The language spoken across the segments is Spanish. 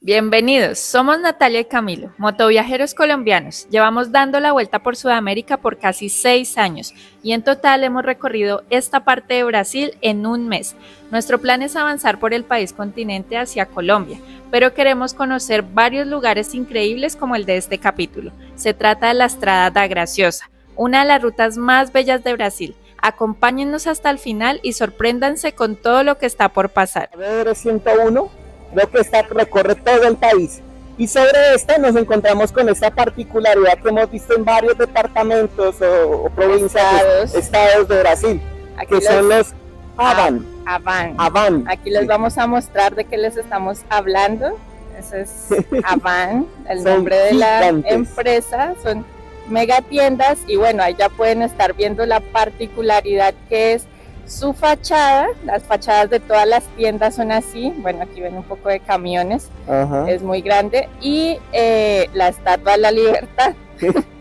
Bienvenidos, somos Natalia y Camilo, motoviajeros colombianos. Llevamos dando la vuelta por Sudamérica por casi 6 años y en total hemos recorrido esta parte de Brasil en un mes. Nuestro plan es avanzar por el país continente hacia Colombia, pero queremos conocer varios lugares increíbles como el de este capítulo. Se trata de la Estrada da Graciosa, una de las rutas más bellas de Brasil. Acompáñennos hasta el final y sorpréndanse con todo lo que está por pasar. La 101 creo que recorre todo el país y sobre esta nos encontramos con esta particularidad que hemos visto en varios departamentos o provincias, estados de Brasil, Aquí son los Avan. Avan. Aquí les vamos a mostrar de qué les estamos hablando. Ese es Avan, el nombre de la empresa. Son mega tiendas y bueno, ahí ya pueden estar viendo la particularidad que es su fachada. Las fachadas de todas las tiendas son así. Bueno, aquí ven un poco de camiones. Ajá. Es muy grande. Y la Estatua de la Libertad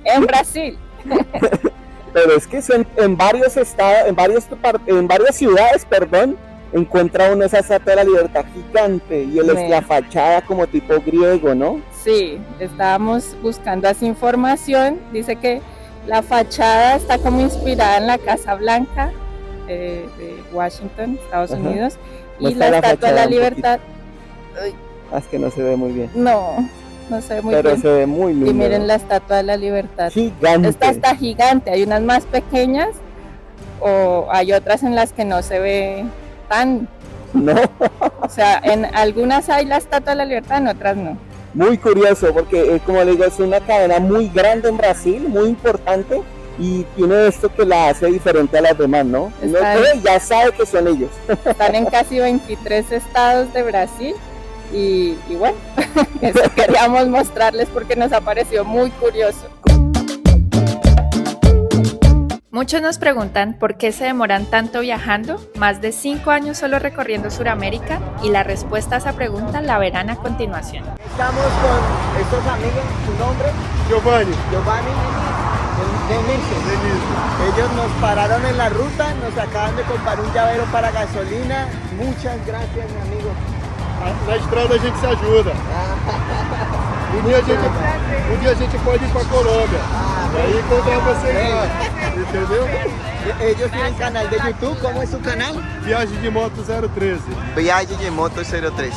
en Brasil. Pero es que son en varios estados, en varias ciudades, encuentra uno esa Estatua de la Libertad gigante y la fachada como tipo griego, ¿no? Sí, estábamos buscando esa información. Dice que la fachada está como inspirada en la Casa Blanca de Washington, Estados Unidos, y la Estatua de la Libertad. Es que no se ve muy bien. No se ve muy bien. Pero se ve muy lindo. Y miren la Estatua de la Libertad. Gigante. Esta está gigante, hay unas más pequeñas o hay otras en las que no se ve tan. No. O sea, en algunas hay la Estatua de la Libertad, en otras no. Muy curioso porque, como le digo, es una cadena muy grande en Brasil, muy importante. Y tiene esto que la hace diferente a las demás, ¿no? Uno ya sabe que son ellos. Están en casi 23 estados de Brasil y bueno, eso queríamos mostrarles porque nos ha parecido muy curioso. Muchos nos preguntan por qué se demoran tanto viajando, más de 5 años solo recorriendo Sudamérica, y la respuesta a esa pregunta la verán a continuación. Estamos con estos amigos, ¿su nombre? Giovanni. Ellos nos pararon en la ruta, nos acaban de comprar un llavero para gasolina. Muchas gracias, mi amigo. Na estrada a gente se ajuda. Um dia a gente pode ir para Colômbia. E aí encontrar vocês lá. Entendeu? Ellos tienen canal de YouTube. ¿Cómo es su canal? Viagem de Moto 013. Viagem de Moto 013.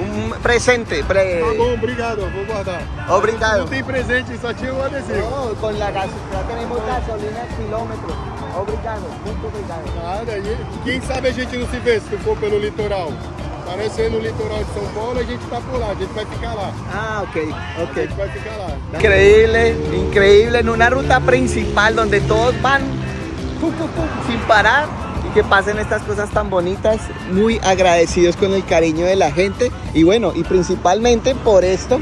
Um presente. Tá bom, obrigado, vou guardar. Obrigado. Não tem presente, só tinha o adesivo. No, con la gasolina tenemos gasolina kilómetros. Obrigado, muito obrigado. Nada, quem sabe a gente não se vê se for pelo litoral. Parece no litoral de São Paulo, a gente tá por lá, a gente vai ficar lá. Ah, ok. A gente vai ficar lá. Increíble, en una ruta principal donde todos van sin parar y que pasen estas cosas tan bonitas. Muy agradecidos con el cariño de la gente y bueno, y principalmente por esto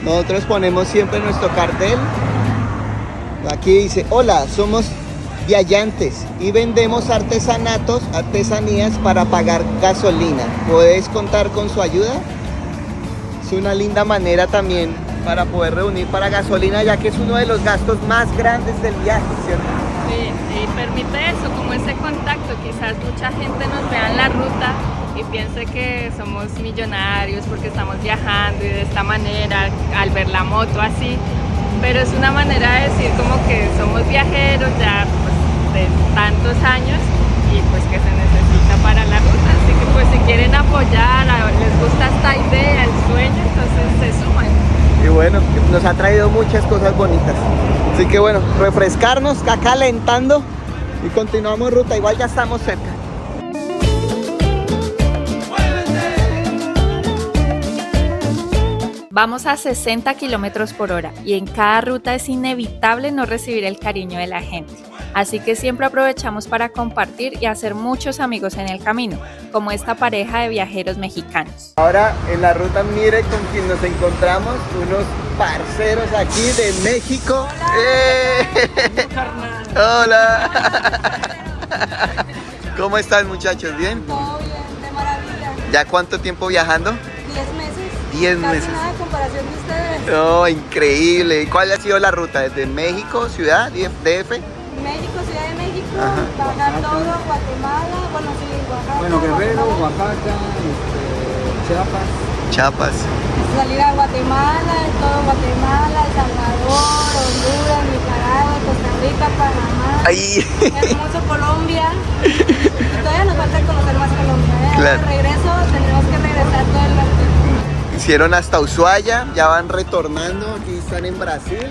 nosotros ponemos siempre nuestro cartel. Aquí dice: hola, somos viajantes y vendemos artesanías para pagar gasolina. ¿Puedes contar con su ayuda? Es una linda manera también para poder reunir para gasolina, ya que es uno de los gastos más grandes del viaje, ¿cierto? Sí, y permite eso, como ese contacto. Quizás mucha gente nos vea en la ruta y piense que somos millonarios porque estamos viajando y de esta manera, al ver la moto así. Pero es una manera de decir como que somos viajeros ya pues, de tantos años y pues que se necesita para la ruta. Así que pues si quieren apoyar, les gusta esta idea, el sueño, entonces se suman. Y bueno, nos ha traído muchas cosas bonitas. Así que bueno, refrescarnos, acá calentando y continuamos ruta. Igual ya estamos cerca. Vamos a 60 kilómetros por hora y en cada ruta es inevitable no recibir el cariño de la gente. Así que siempre aprovechamos para compartir y hacer muchos amigos en el camino, como esta pareja de viajeros mexicanos. Ahora en la ruta, mire con quien nos encontramos, unos parceros aquí de México. Hola. ¿Cómo están, muchachos? ¿Bien? Todo bien, de maravilla. ¿Ya cuánto tiempo viajando? 10 meses. 10 Casi meses. nada en comparación de ustedes. Oh, increíble. ¿Y cuál ha sido la ruta? ¿Desde México, ciudad, DF? México, Ciudad de México, Ajá. Bajar todo, Guatemala, bueno, sí, Oaxaca. Bueno, Guerrero, Guatemala. Oaxaca, Chiapas. Salir a Guatemala, todo Guatemala, El Salvador, Honduras, Nicaragua, Costa Rica, Panamá. Ay. Hermoso Colombia. Todavía nos falta conocer más Colombia. Claro. Al regreso tendremos que regresar todo el norte. Hicieron hasta Ushuaia, ya van retornando, aquí están en Brasil.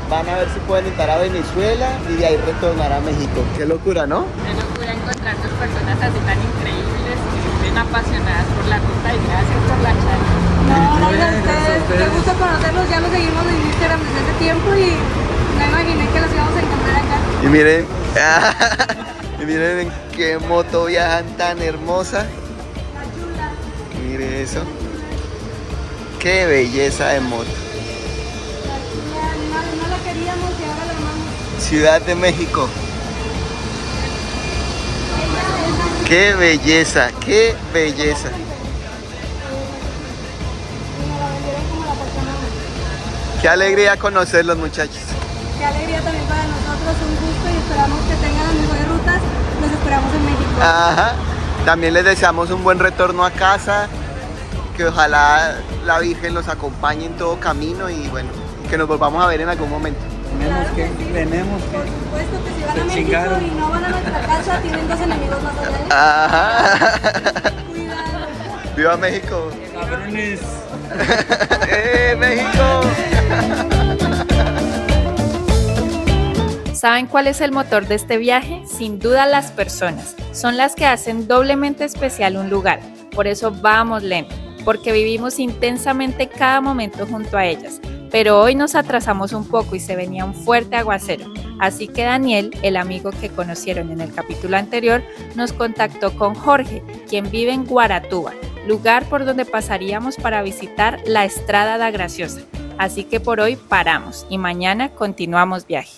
Van a ver si pueden entrar a Venezuela y de ahí retornar a México. Qué locura, ¿no? Qué locura encontrar dos personas así tan increíbles que estén apasionadas por la ruta y gracias por la charla. No, gracias a ustedes. Qué gusto conocerlos. Ya los seguimos en Instagram desde hace tiempo y no imaginé que los íbamos a encontrar acá. Y miren, y miren en qué moto viajan tan hermosa. La chula. Mire eso. Qué belleza de moto. La chula. No la queríamos y ahora la amamos. Ciudad de México. Qué belleza, qué belleza. Qué alegría conocerlos, muchachos. Qué alegría también para nosotros, un gusto y esperamos que tengan las mejores rutas. Los esperamos en México. Ajá. También les deseamos un buen retorno a casa, que ojalá la Virgen los acompañe en todo camino y bueno, que nos volvamos a ver en algún momento. Claro que sí. Tenemos Por que... supuesto que si van a Se México chingaron. y no van a nuestra casa, tienen dos enemigos más allá. Ajá. Cuidado. ¡Viva México! Cabrones. México! ¿Saben cuál es el motor de este viaje? Sin duda las personas. Son las que hacen doblemente especial un lugar. Por eso vamos lento, porque vivimos intensamente cada momento junto a ellas. Pero hoy nos atrasamos un poco y se venía un fuerte aguacero. Así que Daniel, el amigo que conocieron en el capítulo anterior, nos contactó con Jorge, quien vive en Guaratuba, lugar por donde pasaríamos para visitar la Estrada da Graciosa. Así que por hoy paramos y mañana continuamos viaje.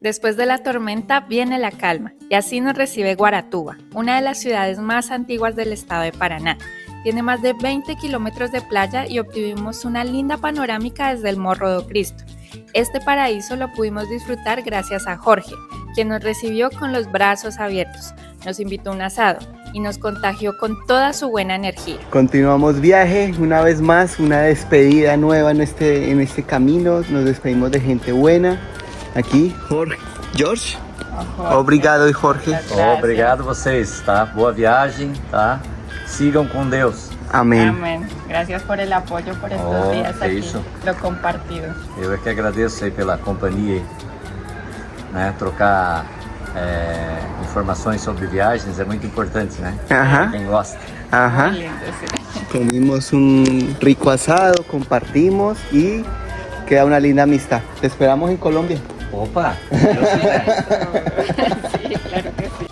Después de la tormenta viene la calma y así nos recibe Guaratuba, una de las ciudades más antiguas del estado de Paraná. Tiene más de 20 kilómetros de playa y obtuvimos una linda panorámica desde el Morro do Cristo. Este paraíso lo pudimos disfrutar gracias a Jorge, quien nos recibió con los brazos abiertos, nos invitó a un asado y nos contagió con toda su buena energía. Continuamos viaje, una vez más, una despedida nueva en este camino. Nos despedimos de gente buena. Aqui, Jorge. Obrigado, Jorge. Obrigado vocês, tá? Boa viagem, tá? Sigam com Deus. Amém. Amén. Gracias por el apoyo por estos días que aquí, isso. lo compartido. Eu é que agradeço aí pela companhia, né? Trocar informações sobre viagens é muito importante, né? Ajá. Quem gosta. Ajá. Muy lindo, sí. Comimos un rico asado, compartimos y queda una linda amistad. Te esperamos en Colombia. Opa! Sí, claro que sí.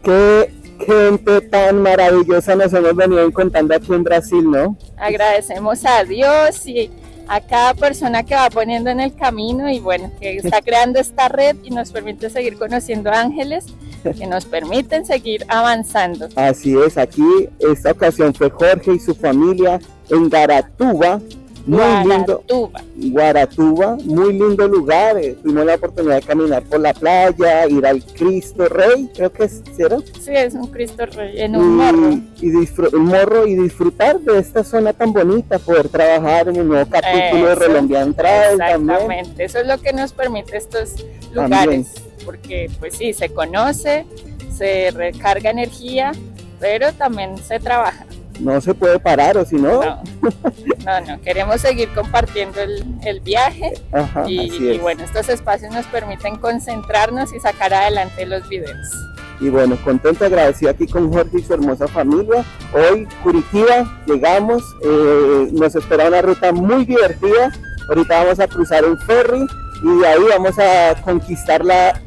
Qué gente tan maravillosa nos hemos venido encontrando aquí en Brasil, ¿no? Agradecemos a Dios y a cada persona que va poniendo en el camino y bueno, que está creando esta red y nos permite seguir conociendo ángeles que nos permiten seguir avanzando. Así es, aquí esta ocasión fue Jorge y su familia en Guaratuba, muy lindo. Guaratuba, muy lindo lugar. Tuvimos la oportunidad de caminar por la playa, ir al Cristo Rey, creo que es, ¿cierto? Sí, es un Cristo Rey en un morro. Un morro y disfrutar de esta zona tan bonita, poder trabajar en el nuevo capítulo de Eso, Colombian Travel también. Exactamente, eso es lo que nos permite estos lugares, porque pues sí, se conoce, se recarga energía, pero también se trabaja. No se puede parar, o si no, No, queremos seguir compartiendo el viaje. ajá, así y es. bueno, estos espacios nos permiten concentrarnos y sacar adelante los videos. Y bueno, contento, agradecido aquí con Jorge y su hermosa familia. Hoy Curitiba, llegamos, nos espera una ruta muy divertida. Ahorita vamos a cruzar un ferry y de ahí vamos a conquistar la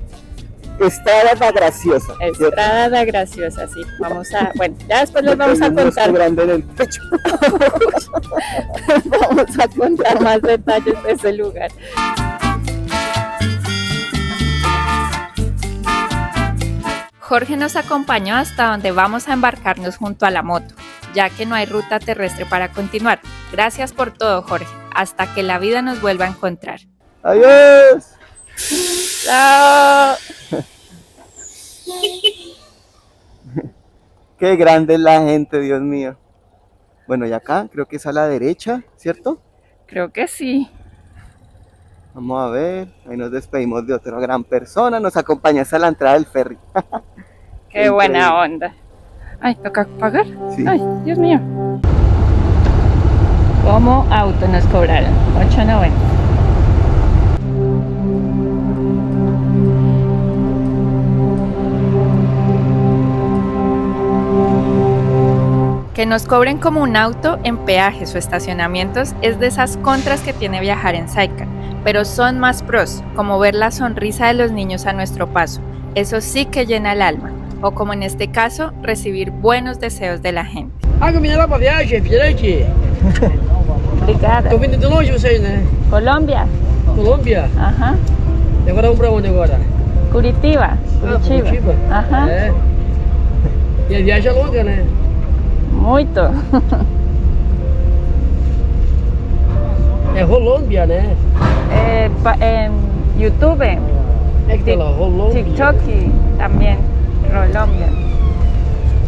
Estrada da Graciosa. ¿Cierto? Estrada da Graciosa, sí. Vamos a, bueno, ya después les vamos a Un músculo contar. grande en el pecho. Vamos a contar más detalles de ese lugar. Jorge nos acompañó hasta donde vamos a embarcarnos junto a la moto, ya que no hay ruta terrestre para continuar. Gracias por todo, Jorge. Hasta que la vida nos vuelva a encontrar. ¡Adiós! ¡Chao! Qué grande es la gente, Dios mío. Bueno, y acá creo que es a la derecha, ¿cierto? Creo que sí. Vamos a ver, ahí nos despedimos de otra gran persona, nos acompaña hasta la entrada del ferry. Qué buena onda. Ay, ¿toca pagar? Sí. Ay, Dios mío. Como auto nos cobraron, $8.90. Que nos cobren como un auto en peajes o estacionamientos es de esas contras que tiene viajar en Sidecar, pero son más pros, como ver la sonrisa de los niños a nuestro paso. Eso sí que llena el alma. O como en este caso, recibir buenos deseos de la gente. Caminhar lá pra viagem, refrigerante. Obrigada. Tô vindo de longe vocês, né? Colombia. Colômbia. Ajá. E agora vamos pra onde agora? Curitiba. Curitiba. Ajá. É. E a viagem é longa, né? Muito. É Rolômbia, né? En YouTube, É que tá lá, Rolômbia. TikTok también. Colombia.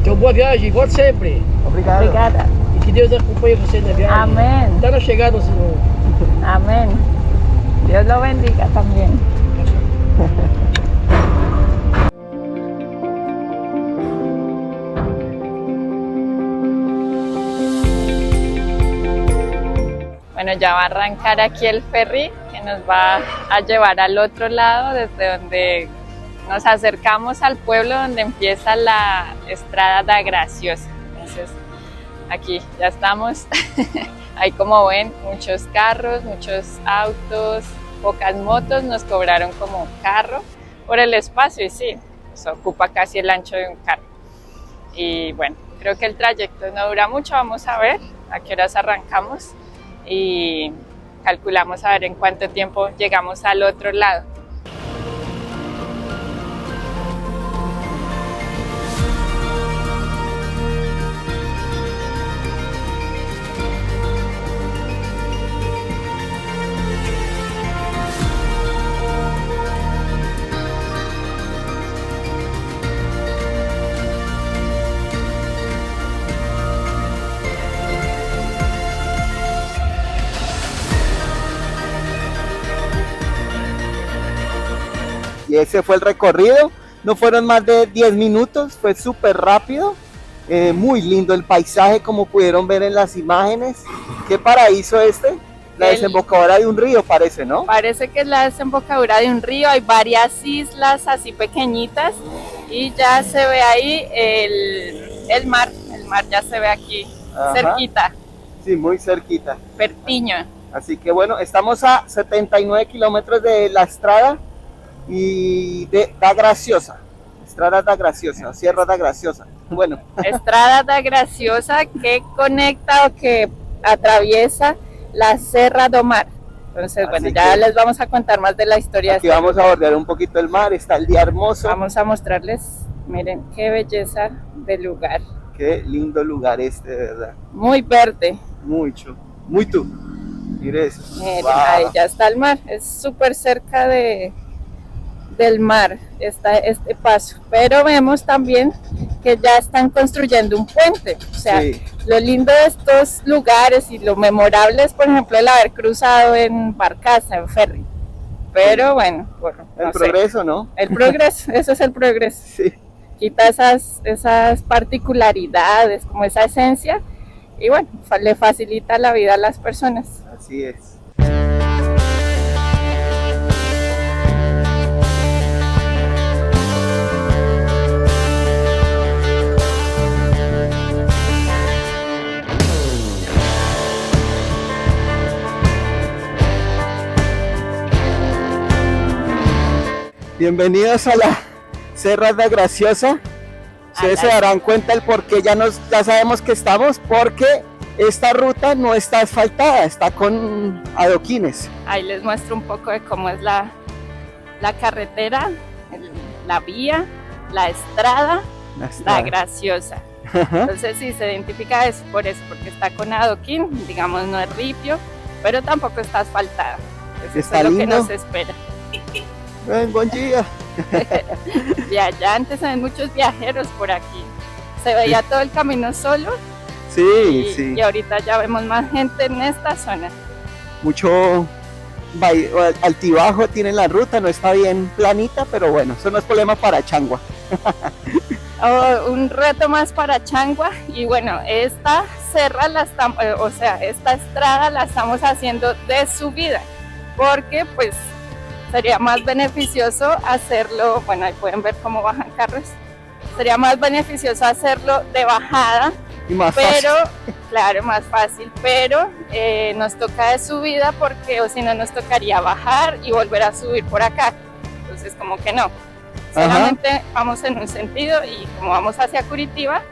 Então boa viagem, volte sempre. Obrigado. Obrigada. E que Deus acompanhe você na viagem. Amén. Até na chegada no... Amén. Dios lo bendiga también. Bueno, ya va a arrancar aquí el ferry que nos va a llevar al otro lado, desde donde nos acercamos al pueblo donde empieza la Estrada da Graciosa. Entonces, aquí ya estamos. Ahí, como ven, muchos carros, muchos autos, pocas motos. Nos cobraron como carro por el espacio y sí, eso ocupa casi el ancho de un carro. Y bueno, creo que el trayecto no dura mucho. Vamos a ver a qué horas arrancamos y calculamos a ver en cuánto tiempo llegamos al otro lado. Y ese fue el recorrido, no fueron más de 10 minutos, fue súper rápido, muy lindo el paisaje como pudieron ver en las imágenes. Qué paraíso este, la desembocadura de un río parece, ¿no? Parece que es la desembocadura de un río, hay varias islas así pequeñitas y ya se ve ahí el mar ya se ve aquí. Ajá. Cerquita. Sí, muy cerquita. Pertiño. Así que bueno, estamos a 79 kilómetros de la Estrada y de Da Graciosa. Estrada da Graciosa, Sierra da Graciosa. Bueno. Estrada da Graciosa que conecta o que atraviesa la Serra do Mar. Entonces, bueno, ya les vamos a contar más de la historia. Aquí vamos a bordear un poquito el mar, está el día hermoso. Vamos a mostrarles, miren qué belleza de lugar. Qué lindo lugar este, de verdad. Muy verde. Mucho, muy tú. Mire eso. Miren, wow. Ahí ya está el mar, es súper cerca del mar está este paso, pero vemos también que ya están construyendo un puente, o sea, sí. Lo lindo de estos lugares y lo memorable es, por ejemplo, el haber cruzado en barcaza, en ferry, pero sí. Bueno, el progreso, ¿no? El progreso, eso es el progreso, sí. Quita esas particularidades, como esa esencia, y bueno, le facilita la vida a las personas. Así es. Bienvenidos a la Serra da Graciosa. Ustedes se darán cuenta el por qué ya sabemos que estamos, porque esta ruta no está asfaltada, está con adoquines. Ahí les muestro un poco de cómo es la carretera, la vía. la Estrada La da Estrada. Graciosa. Entonces sí, se identifica eso, por eso, porque está con adoquín, digamos, no es ripio, pero tampoco está asfaltada. Entonces Está eso es lo que lindo. nos espera. Buen día. Antes ven muchos viajeros por aquí. Se veía todo el camino solo Sí, sí. y ahorita ya vemos más gente en esta zona. Mucho altibajo tiene la ruta, no está bien planita, pero bueno, eso no es problema para Changua. Un reto más para Changua y bueno, esta serra esta estrada la estamos haciendo de subida porque pues sería más beneficioso hacerlo, bueno ahí pueden ver cómo bajan carros, sería más beneficioso hacerlo de bajada, Y más pero fácil. claro, más fácil, pero nos toca de subida porque o si no nos tocaría bajar y volver a subir por acá, entonces como que no. Solamente vamos en un sentido y como vamos hacia Curitiba,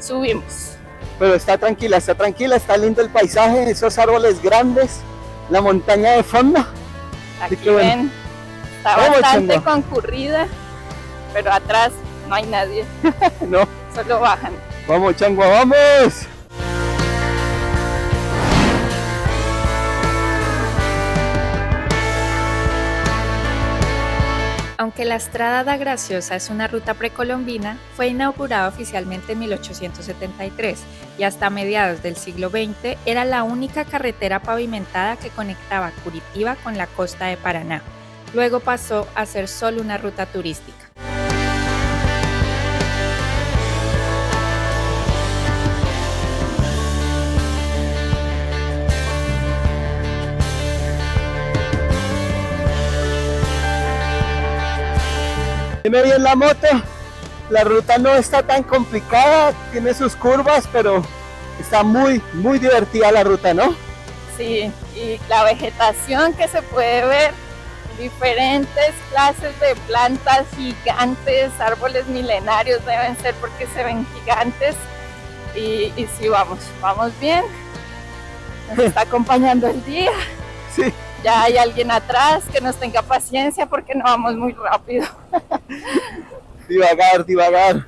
subimos. Pero está tranquila, está lindo el paisaje, esos árboles grandes, la montaña de fondo. Aquí qué bueno. ven, está Vamos, bastante Changua. concurrida, pero atrás no hay nadie, No, solo bajan. vamos Changua, vamos. Aunque la Estrada da Graciosa es una ruta precolombina, fue inaugurada oficialmente en 1873 y hasta mediados del siglo XX era la única carretera pavimentada que conectaba Curitiba con la costa de Paraná. Luego pasó a ser solo una ruta turística. Viene bien la moto, la ruta no está tan complicada, tiene sus curvas, pero está muy divertida la ruta, ¿no? Sí, y la vegetación que se puede ver, diferentes clases de plantas gigantes, árboles milenarios deben ser porque se ven gigantes. Y sí, vamos bien, nos está acompañando el día. Sí. Ya hay alguien atrás que nos tenga paciencia porque no vamos muy rápido. Divagar.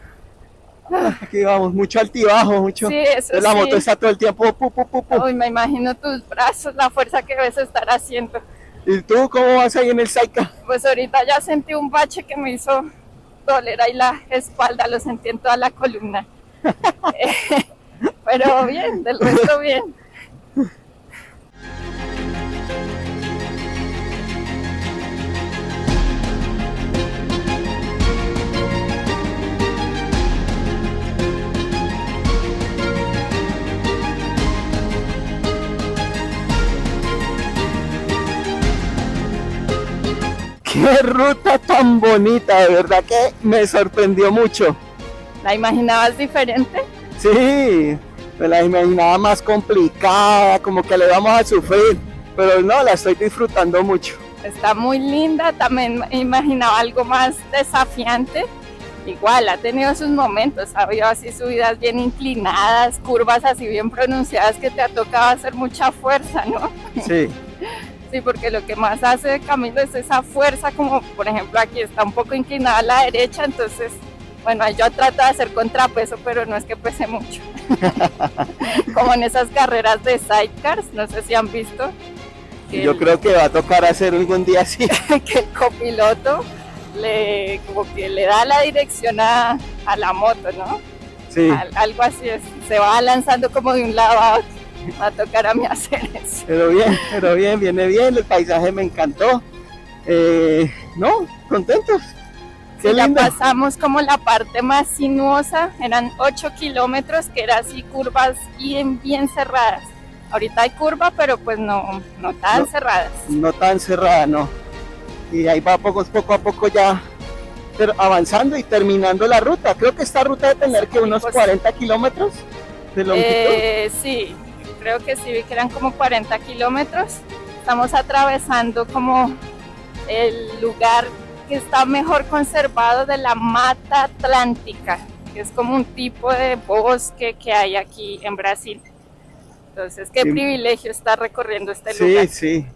Aquí vamos, mucho altibajo, mucho. Sí, eso La sí. moto está todo el tiempo. Uy, me imagino tus brazos, la fuerza que debes estar haciendo. ¿Y tú cómo vas ahí en el Saica? Pues ahorita ya sentí un bache que me hizo doler ahí la espalda, lo sentí en toda la columna. Pero bien, del resto bien. ¡Qué ruta tan bonita! De verdad que me sorprendió mucho. ¿La imaginabas diferente? Sí, me la imaginaba más complicada, como que le vamos a sufrir, pero no, la estoy disfrutando mucho. Está muy linda, también me imaginaba algo más desafiante. Igual, ha tenido sus momentos, ha habido así subidas bien inclinadas, curvas así bien pronunciadas que te ha tocado hacer mucha fuerza, ¿no? Sí. Sí, porque lo que más hace Camilo es esa fuerza, como por ejemplo aquí está un poco inclinada a la derecha, entonces, bueno, yo trato de hacer contrapeso, pero no es que pese mucho. Como en esas carreras de sidecars, no sé si han visto. Yo creo que va a tocar hacer algún día así. Que el copiloto como que le da la dirección a la moto, ¿no? Sí. Algo así es, se va lanzando como de un lado a otro. Va a tocar a mí hacer eso. Pero bien, viene bien, el paisaje me encantó. No, contentos. Qué Sí, ya lindo. pasamos como la parte más sinuosa, eran 8 kilómetros, que era así curvas bien cerradas. Ahorita hay curva, pero pues no tan cerradas. No tan cerrada, no. Y ahí va poco a poco ya avanzando y terminando la ruta. Creo que esta ruta debe tener que unos 40 kilómetros de longitud. Sí, creo que sí, vi que eran como 40 kilómetros. Estamos atravesando como el lugar que está mejor conservado de la Mata Atlántica, que es como un tipo de bosque que hay aquí en Brasil. Entonces, qué Sí. privilegio estar recorriendo este lugar. Sí.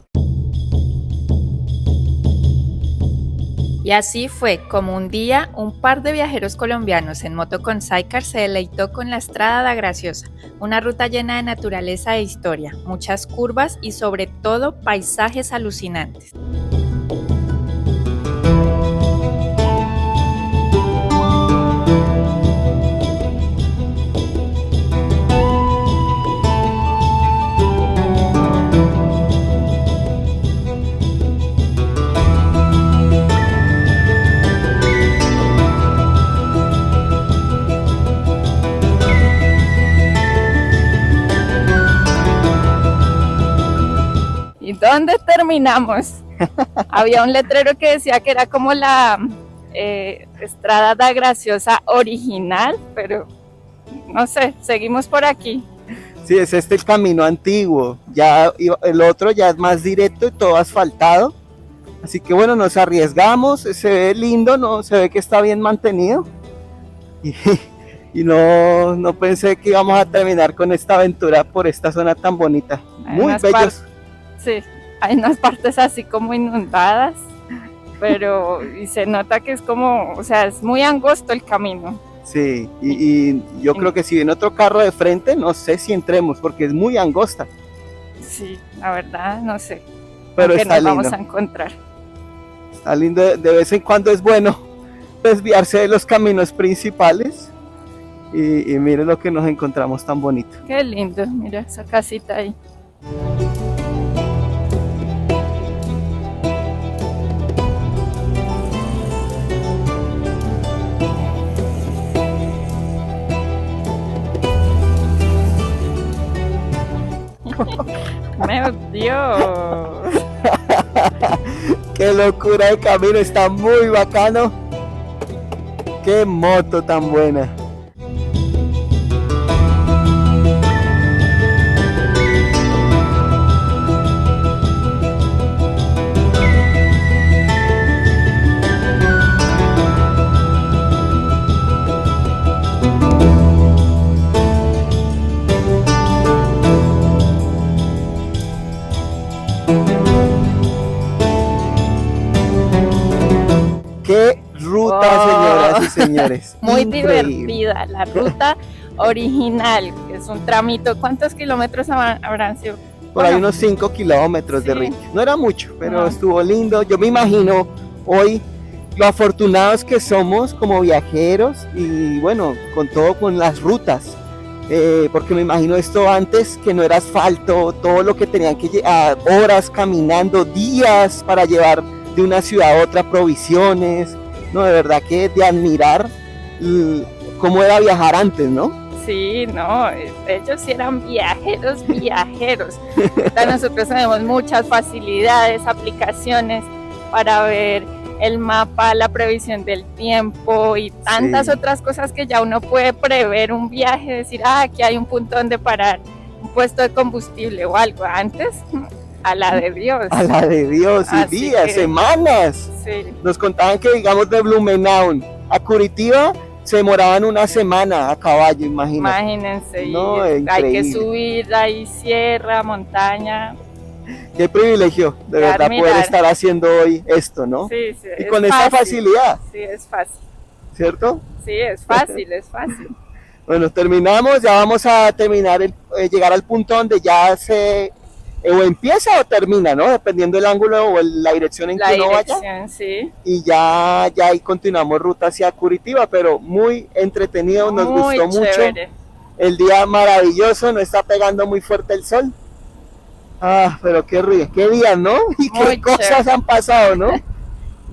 Y así fue como un día un par de viajeros colombianos en moto con Sidecar se deleitó con la Estrada da Graciosa, una ruta llena de naturaleza e historia, muchas curvas y sobre todo paisajes alucinantes. ¿Y dónde terminamos? Había un letrero que decía que era como la Estrada da Graciosa original, pero no sé, seguimos por aquí. Sí, es este el camino antiguo, ya el otro ya es más directo y todo asfaltado. Así que bueno, nos arriesgamos, se ve lindo, ¿no? Se ve que está bien mantenido. Y no pensé que íbamos a terminar con esta aventura por esta zona tan bonita. Hay Muy unas bellos. Sí, hay unas partes así como inundadas, pero y se nota que es como, o sea, es muy angosto el camino. Sí, y yo creo que si viene otro carro de frente, no sé si entremos porque es muy angosta. Sí, la verdad, no sé. Pero ¿Qué está nos lindo. vamos a encontrar? Está lindo, de vez en cuando es bueno desviarse de los caminos principales. Y mire lo que nos encontramos tan bonito. Qué lindo, mira esa casita ahí. ¡Meu Dios! ¡Qué locura de camino! Está muy bacano. ¡Qué moto tan buena! ¡Qué ruta, Oh. señoras y señores! Muy Increíble. divertida, la ruta original, que es un tramito. ¿Cuántos kilómetros habrán sido? Por ahí Bueno, unos 5 kilómetros de sí. ritmo. No era mucho, pero No. estuvo lindo. Yo me imagino hoy lo afortunados que somos como viajeros y bueno, con todo, con las rutas. Porque me imagino esto antes que no era asfalto, todo lo que tenían que llevar, horas caminando, días para llevar de una ciudad a otra provisiones. No, de verdad que de admirar cómo era viajar antes, ¿no? Sí, no, ellos sí eran viajeros, viajeros. Ahorita nosotros tenemos muchas facilidades, aplicaciones para ver el mapa, la previsión del tiempo y tantas Sí. otras cosas que ya uno puede prever un viaje, decir, aquí hay un punto donde parar, un puesto de combustible o algo. Antes, a la de Dios. A la de Dios, y Así días, que- semanas. Sí, Nos contaban que, digamos, de Blumenau a Curitiba se demoraban una semana a caballo, imagínate. imagínense, No, y hay que increíble. subir ahí sierra, montaña. Qué privilegio, de Ya verdad, admirar. poder estar haciendo hoy esto, ¿no? Sí, sí, Y es con esta fácil. facilidad, Sí, es fácil. ¿cierto? Sí, es fácil, es fácil. Bueno, terminamos, ya vamos a terminar, llegar al punto donde ya o empieza o termina, ¿no? Dependiendo del ángulo o la dirección en La que uno vaya. dirección, sí. Y ya ahí continuamos ruta hacia Curitiba, pero muy entretenido, nos Muy gustó mucho. chévere. El día maravilloso, no está pegando muy fuerte el sol. Ah, pero qué día, ¿no? Y qué Muy cosas chévere. han pasado, ¿no?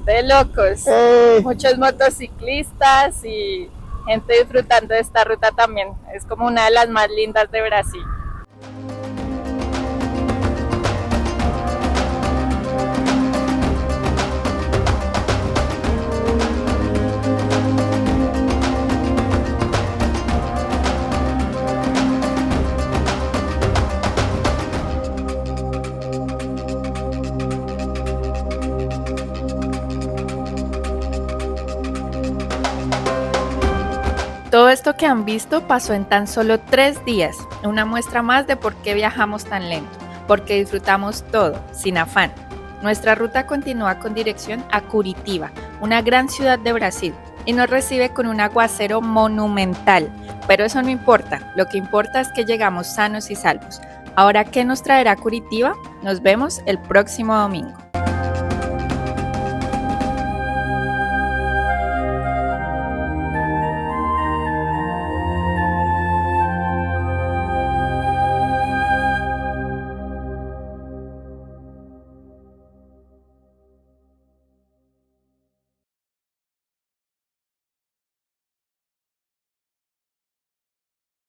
De locos. Eh, Muchos motociclistas y gente disfrutando de esta ruta también. Es como una de las más lindas de Brasil. Todo esto que han visto pasó en tan solo 3 días, una muestra más de por qué viajamos tan lento, porque disfrutamos todo, sin afán. Nuestra ruta continúa con dirección a Curitiba, una gran ciudad de Brasil, y nos recibe con un aguacero monumental. Pero eso no importa, lo que importa es que llegamos sanos y salvos. Ahora, ¿qué nos traerá Curitiba? Nos vemos el próximo domingo.